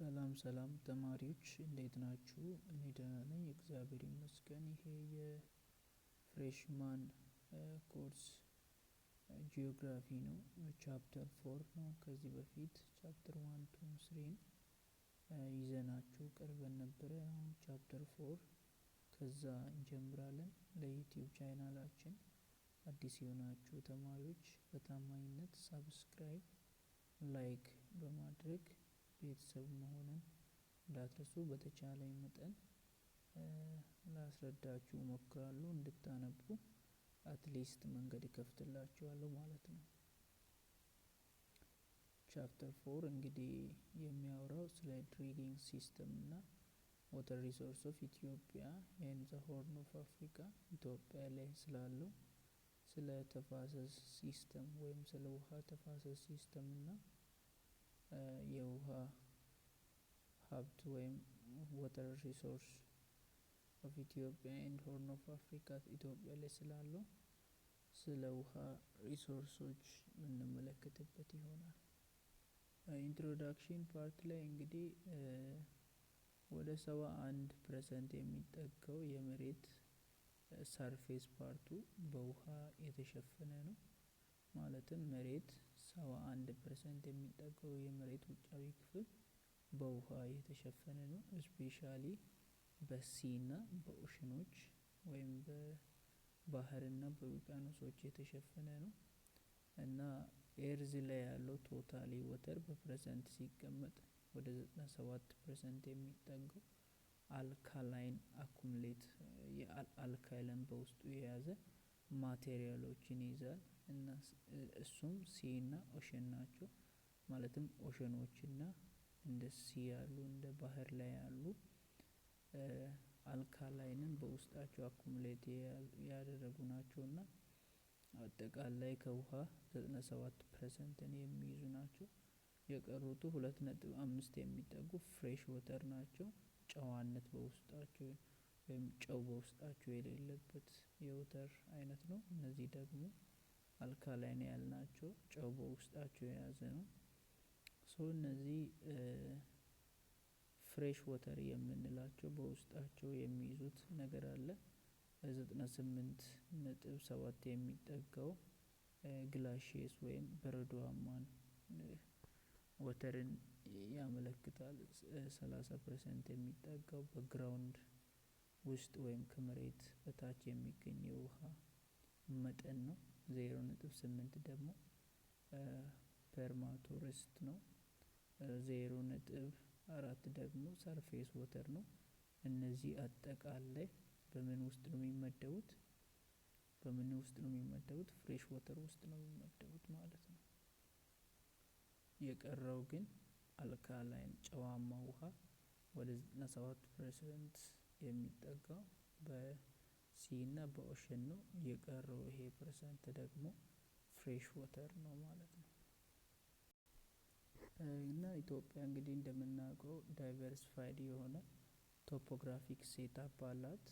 ሰላም ሰላም ተማሪዎች እንዴት ናችሁ? እኔ ደህና ነኝ እግዚአብሔር ይመስገን። ይሄ የፍሬሽማን ኮርስ ጂኦግራፊ ነው። ቻፕተር 4 ነው። ከዚህ በፊት ቻፕተር 1 2 3 ይዘናችሁ ቀርበን ነበረ። አሁን ቻፕተር 4 ከዛ እንጀምራለን። ለዩቲዩብ ቻናላችን አዲስ የሆናችሁ ተማሪዎች በታማኝነት ሳብስክራይብ፣ ላይክ በማድረግ ቤተሰብ መሆኑን እንዳትረሱ። በተቻለኝ መጠን ላስረዳችሁ እሞክራለሁ። እንድታነቡ አትሊስት መንገድ እከፍትላችኋለሁ ማለት ነው። ቻፕተር 4 እንግዲህ የሚያወራው ስለ ድሪሊንግ ሲስተም እና ዋተር ሪሶርስ ኦፍ ኢትዮጵያ ኤንድ ዘ ሆርን ኦፍ አፍሪካ፣ ኢትዮጵያ ላይ ስላለው ስለ ተፋሰስ ሲስተም ወይም ስለ ውሃ ተፋሰስ ሲስተም እና የውሃ ሀብት ወይም ዋተር ሪሶርስ ኦፍ ኢትዮጵያ ኤንድ ሆርን ኦፍ አፍሪካ፣ ኢትዮጵያ ላይ ስላለው ስለ ውሃ ሪሶርሶች የምንመለከትበት ይሆናል። ኢንትሮዳክሽን ፓርት ላይ እንግዲህ ወደ 71% የሚጠጋው የመሬት ሰርፌስ ፓርቱ በውሃ የተሸፈነ ነው። ማለትም መሬት 71% የሚጠጋው የመሬት ውጫዊ ክፍል በውሃ የተሸፈነ ነው። ስፔሻሊ በሲ እና በኦሽኖች ወይም በባህር እና በውቅያኖሶች የተሸፈነ ነው። እና ኤርዝ ላይ ያለው ቶታሊ ወተር በፐርሰንት ሲቀመጥ ወደ 97% የሚጠጋው አልካላይን አኩሙሌት የአልካላይን በውስጡ የያዘ ማቴሪያሎችን ይይዛል። እና እሱም ሲ እና ኦሽን ናቸው። ማለትም ኦሽኖች እና እንደ ሲ ያሉ እንደ ባህር ላይ ያሉ አልካላይንን በውስጣቸው አኩሙሌት ያደረጉ ናቸው። እና አጠቃላይ ከውሃ 97% የሚይዙ ናቸው። የቀሩቱ 2.5 የሚጠጉ ፍሬሽ ወተር ናቸው። ጨዋነት በውስጣቸው ወይም ጨው በውስጣቸው የሌለበት የወተር አይነት ነው። እነዚህ ደግሞ አልካላይን ያልናቸው ጨው በውስጣቸው የያዘ ነው። እነዚህ ፍሬሽ ወተር የምንላቸው በውስጣቸው የሚይዙት ነገር አለ። 98.7 የሚጠጋው ግላሺየስ ወይም በረዶማን ወተርን ያመለክታል። 30% የሚጠጋው በግራውንድ ውስጥ ወይም ከመሬት በታች የሚገኝ የውሃ መጠን ነው። 0.8 ደግሞ ፐርማቶርስት ነው። 0.4 ደግሞ ሰርፌስ ወተር ነው። እነዚህ አጠቃላይ በምን ውስጥ ነው የሚመደቡት? ፍሬሽ ወተር ውስጥ ነው የሚመደቡት ማለት ነው። የቀረው ግን አልካላይን ጨዋማ ውሃ ወደ 97% የሚጠጋው በሲ እና በኦሽን ነው። የቀረው ይሄ ፐርሰንት ደግሞ ፍሬሽ ወተር ነው ማለት ነው። እና ኢትዮጵያ እንግዲህ እንደምናውቀው ዳይቨርሲፋይድ የሆነ ቶፖግራፊክ ሴታፕ አላት።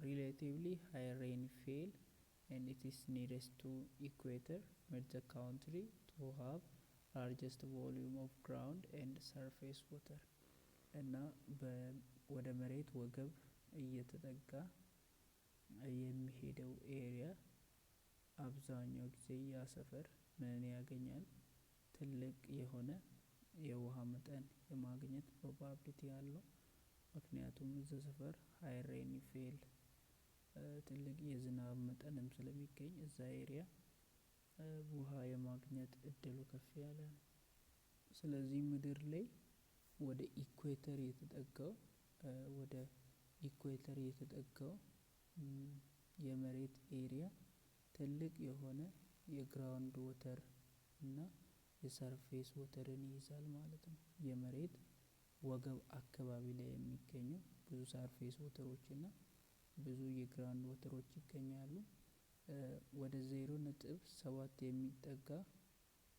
ሪሌቲቭሊ ሃይ ሬንፌል and it is nearest to equator made the country to have largest volume of ground and surface water እና ወደ መሬት ወገብ እየተጠጋ የሚሄደው ኤሪያ አብዛኛው ጊዜ ያ ሰፈር ምን ያገኛል? ትልቅ የሆነ የውሃ መጠን የማግኘት ፕሮባቢሊቲ አለው። ምክንያቱም እዚህ ሰፈር ሃይ ሬንፌል ትልቅ የዝናብ መጠንም ስለሚገኝ እዛ ኤሪያ ውሃ የማግኘት እድሉ ከፍ ያለ ነው። ስለዚህ ምድር ላይ ወደ ኢኩዌተር የተጠጋው የመሬት ኤሪያ ትልቅ የሆነ የግራውንድ ወተር እና የሰርፌስ ወተርን ይይዛል ማለት ነው። የመሬት ወገብ አካባቢ ላይ የሚገኙ ብዙ ሰርፌስ ወተሮች እና ብዙ የግራውንድ ወተሮች ይገኛሉ። ወደ 0.7 የሚጠጋ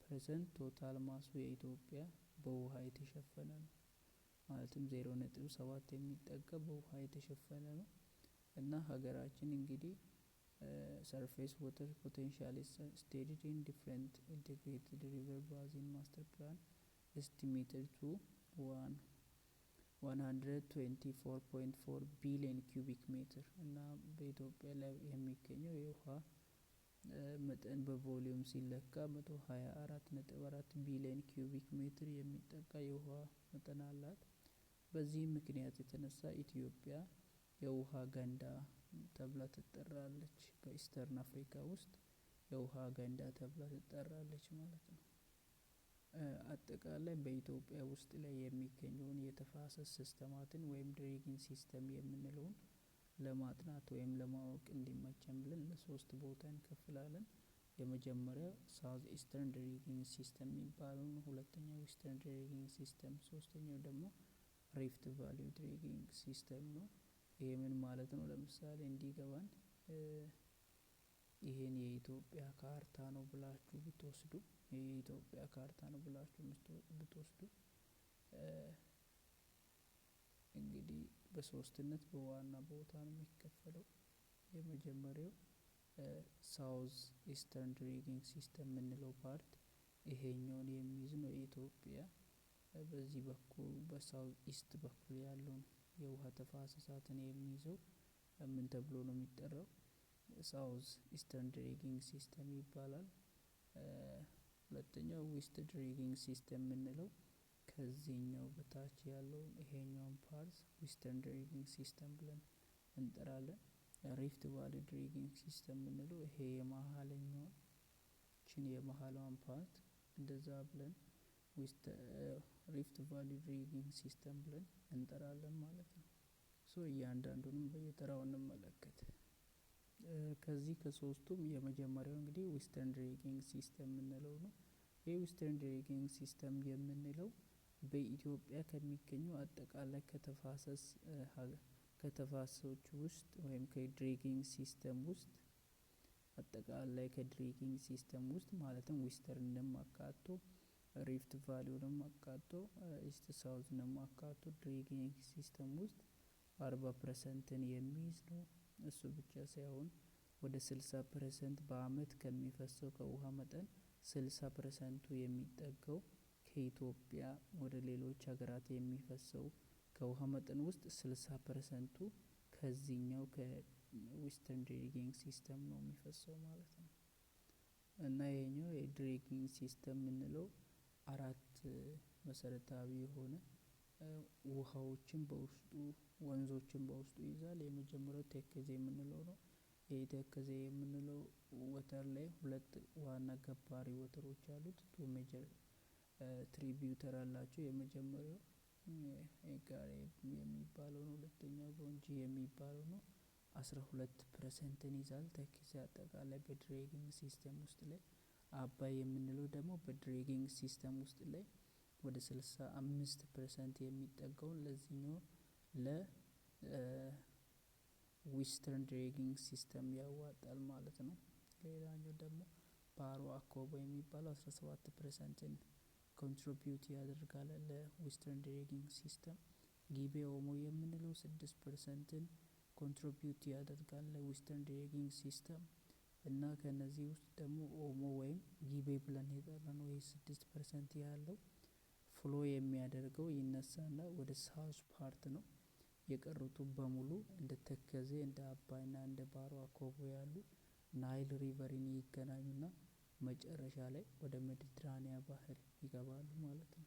ፐርሰንት ቶታል ማሱ የኢትዮጵያ በውሃ የተሸፈነ ነው። ማለትም 0.7 የሚጠጋ በውሃ የተሸፈነ ነው። እና ሀገራችን እንግዲህ surface water potential is studied in different integrated river basin master plan estimated to 124.4 ቢሊዮን ኪዩቢክ ሜትር እና በኢትዮጵያ ላይ የሚገኘው የውሃ መጠን በቮሊዩም ሲለካ 124.4 ቢሊዮን ኪዩቢክ ሜትር የሚጠጋ የውሃ መጠን አላት። በዚህ ምክንያት የተነሳ ኢትዮጵያ የውሃ ገንዳ ተብላ ትጠራለች። በኢስተርን አፍሪካ ውስጥ የውሃ ገንዳ ተብላ ትጠራለች ማለት ነው። አጠቃላይ በኢትዮጵያ ውስጥ ላይ የሚገኘውን የተፋሰስ ሲስተማትን ወይም ድሬጊንግ ሲስተም የምንለውን ለማጥናት ወይም ለማወቅ እንዲመቸን ብለን ለሶስት ቦታ እንከፍላለን። የመጀመሪያው ሳውዝ ኢስተርን ድሬጊንግ ሲስተም የሚባለው፣ ሁለተኛው ዌስተርን ድሬጊንግ ሲስተም፣ ሶስተኛው ደግሞ ሪፍት ቫሊ ድሬጊንግ ሲስተም ነው። ይሄ ምን ማለት ነው? ለምሳሌ እንዲገባን ይሄን የኢትዮጵያ ካርታ ነው ብላችሁ ብትወስዱ የኢትዮጵያ ካርታ ነው ብላችሁ ብትወስዱ እንግዲህ በሶስትነት በዋና ቦታ ነው የሚከፈለው። የመጀመሪያው ሳውዝ ኢስተርን ድሬጊንግ ሲስተም የምንለው ፓርት ይሄኛውን የሚይዝ ነው። ኢትዮጵያ በዚህ በኩል በሳውዝ ኢስት በኩል ያለውን የውሃ ተፋሰሳትን የሚይዘው ምን ተብሎ ነው የሚጠራው? ሳውዝ ኢስተርን ድሬጊንግ ሲስተም ይባላል። ሁለተኛው ዌስት ድሬጊንግ ሲስተም የምንለው ከዚህኛው በታች ያለውን ይሄኛውን ፓርት ዌስተርን ድሬጊንግ ሲስተም ብለን እንጠራለን። ሪፍት ቫሊ ድሬጊንግ ሲስተም የምንለው ይሄ የመሀለኛውን የመሀሏን ፓርት እንደዛ ብለን ሪፍት ቫሊ ድሬጊንግ ሲስተም ብለን እንጠራለን ማለት ነው። እያንዳንዱንም በየተራው እንመለከት። ከዚህ ከሶስቱም የመጀመሪያው እንግዲህ ዌስተርን ድሬጊንግ ሲስተም የምንለው ነው። ይህ ዌስተርን ድሬጊንግ ሲስተም የምንለው በኢትዮጵያ ከሚገኙ አጠቃላይ ከተፋሰሶች ውስጥ ወይም ከድሬጊንግ ሲስተም ውስጥ አጠቃላይ ከድሬጊንግ ሲስተም ውስጥ ማለትም ዌስተርንም አካቶ ሪፍት ቫሊውንም አካቶ ኢስት ሳውዝንም አካቶ ድሬጊንግ ሲስተም ውስጥ 40% የሚይዝ ነው። እሱ ብቻ ሳይሆን ወደ 60% በአመት ከሚፈሰው ከውሃ መጠን 60%ቱ የሚጠጋው ከኢትዮጵያ ወደ ሌሎች ሀገራት የሚፈሰው ከውሃ መጠን ውስጥ 60%ቱ ከዚህኛው ከዌስተርን ድሬጊንግ ሲስተም ነው የሚፈሰው ማለት ነው። እና ይሄኛው የድሬጊንግ ሲስተም የምንለው 4 መሰረታዊ የሆነ ውሃዎችን በውስጡ ወንዞችን በውስጡ ይዛል። የመጀመሪያው ተከዜ የምንለው ነው። ይሄ ተከዜ የምንለው ወተር ላይ 2 ዋና ገባሪ ወተሮች አሉት። 2 ሜጀር ትሪቢዩተር አላቸው። የመጀመሪያው ኤጋሬ የሚባለው ነው። ሁለተኛው ጎንጂ የሚባለው ነው። 12%ን ይዛል ተከዜ አጠቃላይ በድሬጊንግ ሲስተም ውስጥ ላይ። አባይ የምንለው ደግሞ በድሬጊንግ ሲስተም ውስጥ ላይ ወደ 65% የሚጠጋውን ለዚህኛው ለዌስተርን ድሬጊንግ ሲስተም ያዋጣል ማለት ነው። ሌላኛው ደግሞ ባሮ አኮቦ የሚባለው 17%ን ኮንትሪቢዩት ያደርጋል ለዌስተርን ድሬጊንግ ሲስተም። ጊቤ ኦሞ የምንለው 6%ን ኮንትሪቢዩት ያደርጋል ለዌስተርን ድሬጊንግ ሲስተም። እና ከነዚህ ውስጥ ደግሞ ኦሞ ወይም ጊቤ ብለን የጠራነው ይሄ 6% ያለው ፍሎ የሚያደርገው ይነሳና ወደ ሳውዝ ፓርት ነው። የቀሩት በሙሉ እንደ ተከዜ እንደ አባይና እንደ ባሮ አኮቦ ያሉ ናይል ሪቨርን ይገናኙና መጨረሻ ላይ ወደ ሜዲትራኒያን ባህር ይገባሉ ማለት ነው።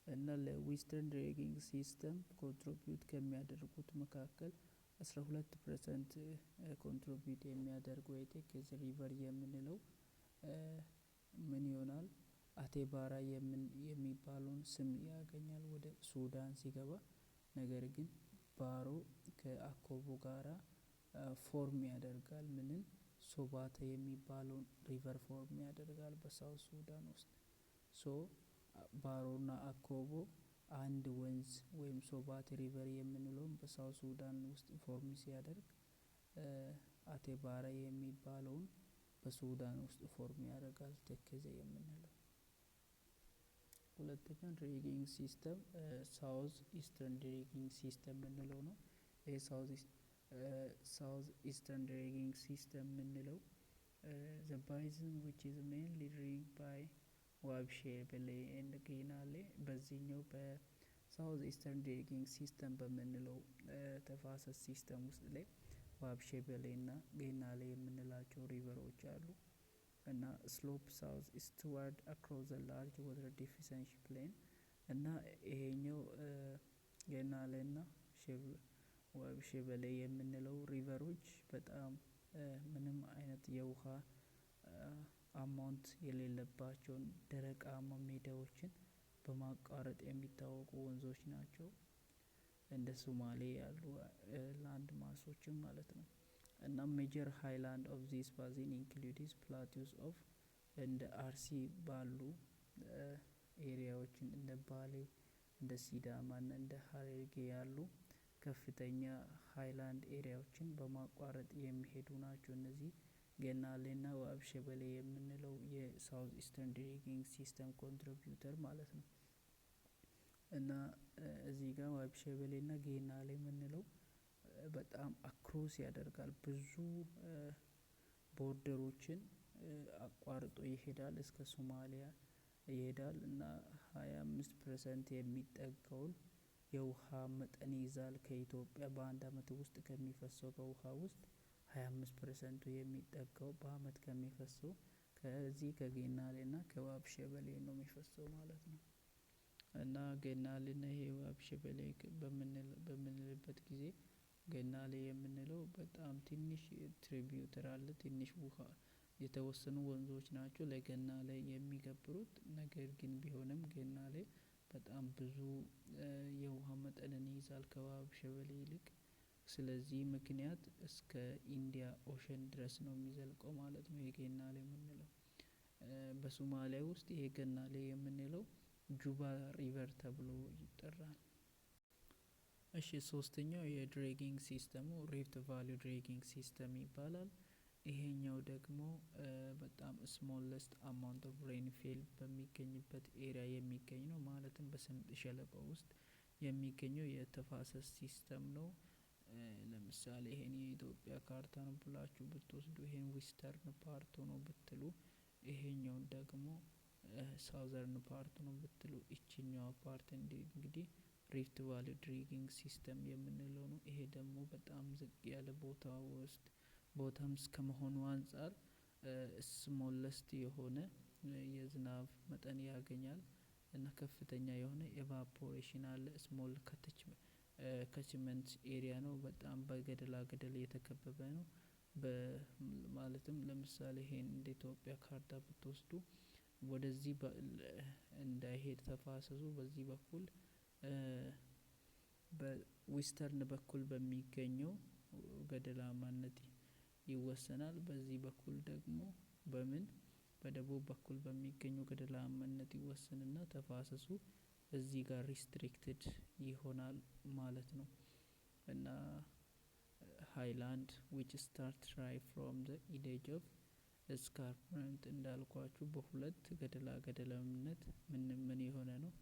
እና ለዌስተርን ድሬጊንግ ሲስተም ኮንትሪቢዩት ከሚያደርጉት መካከል 12% ኮንትሪቢዩት የሚያደርገው የተከዜ ሪቨር የምንለው ምን ይሆናል? አቴባራ የሚባለውን ስም ያገኛል ወደ ሱዳን ሲገባ። ነገር ግን ባሮ ከአኮቦ ጋራ ፎርም ያደርጋል ምንን ሶባተ የሚባለውን ሪቨር ፎርም ያደርጋል በሳውዝ ሱዳን ውስጥ። ባሮና አኮቦ አንድ ወንዝ ወይም ሶባቴ ሪቨር የምንለውን በሳውዝ ሱዳን ውስጥ ፎርም ሲያደርግ አቴባራ የሚባለውን በሱዳን ውስጥ ፎርም ያደርጋል ተከዜ የምንለው። ሁለተኛው ድሬጊንግ ሲስተም ሳውዝ ኢስተርን ድሬጊንግ ሲስተም የምንለው ነው። ይሄ ሳውዝ ኢስተርን ድሬጊንግ ሲስተም የምንለው the basin which is mainly drained by ዋብሼበሌ ኤንድ ጌናሌ በዚህኛው በሳውዝ ኢስተርን ድሬጊንግ ሲስተም በምንለው ተፋሰስ ሲስተም ውስጥ ላይ ዋብሼበሌ እና ጌናሌ የምንላቸው ሪቨሮች አሉ እና ስሎፕ ሳውዝ ኢስትዋርድ አክሮስ ዘ ላርጅ ወተር ዲፊሸንሲ ፕሌን እና ይሄኛው ጌናሌ እና ዋብሼበሌ የምንለው ሪቨሮች በጣም ምንም አይነት የውሃ አማውንት የሌለባቸውን ደረቃማ ሜዳዎችን በማቋረጥ የሚታወቁ ወንዞች ናቸው። እንደ ሶማሌ ያሉ ላንድ ማሶችም ማለት ነው። እና ሜጀር ሃይላንድ ኦፍ ዚስ ባዚን ኢንክሉድስ ፕላቲውስ ኦፍ እንደ አርሲ ባሉ ኤሪያዎችን እንደ ባሌ እንደ ሲዳማ እና እንደ ሀረርጌ ያሉ ከፍተኛ ሃይላንድ ኤሪያዎችን በማቋረጥ የሚሄዱ ናቸው። እነዚህ ጌናሌና ዋብሼበሌ የምንለው የሳውዝ ኢስተርን ድሬጊንግ ሲስተም ኮንትሪቢዩተር ማለት ነው። እና እዚህ ጋር ዋብሼበሌና ጌናሌ የምንለው በጣም አክሮስ ያደርጋል፣ ብዙ ቦርደሮችን አቋርጦ ይሄዳል፣ እስከ ሶማሊያ ይሄዳል እና 25% የሚጠጋውን የውሃ መጠን ይዛል። ከኢትዮጵያ በአንድ አመት ውስጥ ከሚፈሰው ከውሃ ውስጥ 25% የሚጠጋው በአመት ከሚፈሰው ከዚህ ከጌናሌና ከዋብሼበሌ ነው የሚፈሰው ማለት ነው። እና ጌናሌና ይሄ ዋብሼበሌ በምንልበት ጊዜ ጌናሌ የምንለው በጣም ትንሽ ትሪቢዩተር አለ፣ ትንሽ ውሃ የተወሰኑ ወንዞች ናቸው ለጌናሌ የሚገብሩት። ነገር ግን ቢሆንም ጌናሌ በጣም ብዙ የውሃ መጠንን ይይዛል ከዋብሼበሌ ይልቅ። ስለዚህ ምክንያት እስከ ኢንዲያ ኦሸን ድረስ ነው የሚዘልቀው ማለት ነው የጌናሌ የምንለው። በሶማሊያ ውስጥ ይሄ ጌናሌ የምንለው ጁባ ሪቨር ተብሎ ይጠራል። እሺ ሶስተኛው የድሬጊንግ ሲስተሙ ሪፍት ቫሊ ድሬጊንግ ሲስተም ይባላል። ይሄኛው ደግሞ በጣም ስሞለስት አማውንት ኦፍ ሬንፌል በሚገኝበት ኤሪያ የሚገኝ ነው። ማለትም በስምጥ ሸለቆ ውስጥ የሚገኘው የተፋሰስ ሲስተም ነው። ለምሳሌ ይሄን የኢትዮጵያ ካርታ ነው ብላችሁ ብትወስዱ ይሄን ዌስተርን ፓርት ነው ብትሉ፣ ይሄኛውን ደግሞ ሳውዘርን ፓርት ነው ብትሉ፣ ይችኛዋ ፓርት እንግዲህ ሪፍት ቫሊ ድሬጊንግ ሲስተም የምንለው ነው። ይሄ ደግሞ በጣም ዝቅ ያለ ቦታም እስከመሆኑ አንጻር ስሞለስት የሆነ የዝናብ መጠን ያገኛል እና ከፍተኛ የሆነ ኤቫፖሬሽን አለ። ስሞል ከችመንት ኤሪያ ነው። በጣም በገደላ ገደል የተከበበ ነው። ማለትም ለምሳሌ ይሄን እንደ ኢትዮጵያ ካርታ ብትወስዱ ወደዚህ እንዳይሄድ ተፋሰሱ በዚህ በኩል በዌስተርን በኩል በሚገኘው ገደላማነት ይወሰናል። በዚህ በኩል ደግሞ በደቡብ በኩል በሚገኘው ገደላማነት ይወሰንና ተፋሰሱ እዚህ ጋር ሪስትሪክትድ ይሆናል ማለት ነው። እና ሃይላንድ which start right from the edge of escarpment እንዳልኳችሁ በሁለት ገደላማነት ምን የሆነ ነው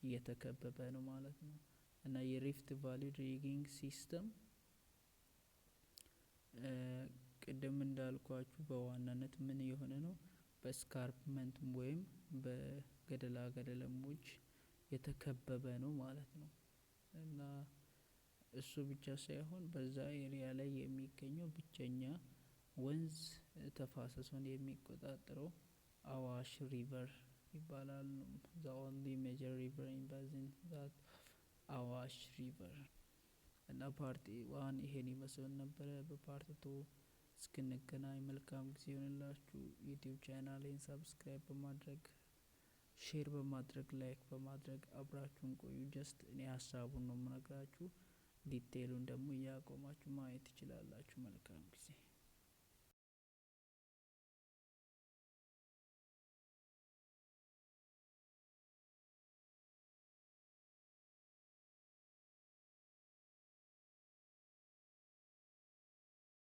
እየተከበበ ነው ማለት ነው። እና የሪፍት ቫሊ ድሬጊንግ ሲስተም ቅድም እንዳልኳችሁ በዋናነት ምን የሆነ ነው በስካርፕመንት ወይም በገደላሞች የተከበበ ነው ማለት ነው። እና እሱ ብቻ ሳይሆን በዛ ኤሪያ ላይ የሚገኘው ብቸኛ ወንዝ ተፋሰሱን የሚቆጣጠረው አዋሽ ሪቨር ይባላል። the only major river in basin that አዋሽ ሪቨር። እና ፓርት 1 ይሄን ይመስል ነበረ። በፓርት 2 እስክንገናኝ መልካም ጊዜ ይሁንላችሁ። ዩቲዩብ ቻናሌን ሰብስክራይብ በማድረግ ሼር በማድረግ ላይክ በማድረግ አብራችሁን ቆዩ። ጀስት እኔ ሀሳቡን ነው የምነግራችሁ፣ ዲቴይሉን ደግሞ እያቆማችሁ ማየት ትችላላችሁ። መልካም ጊዜ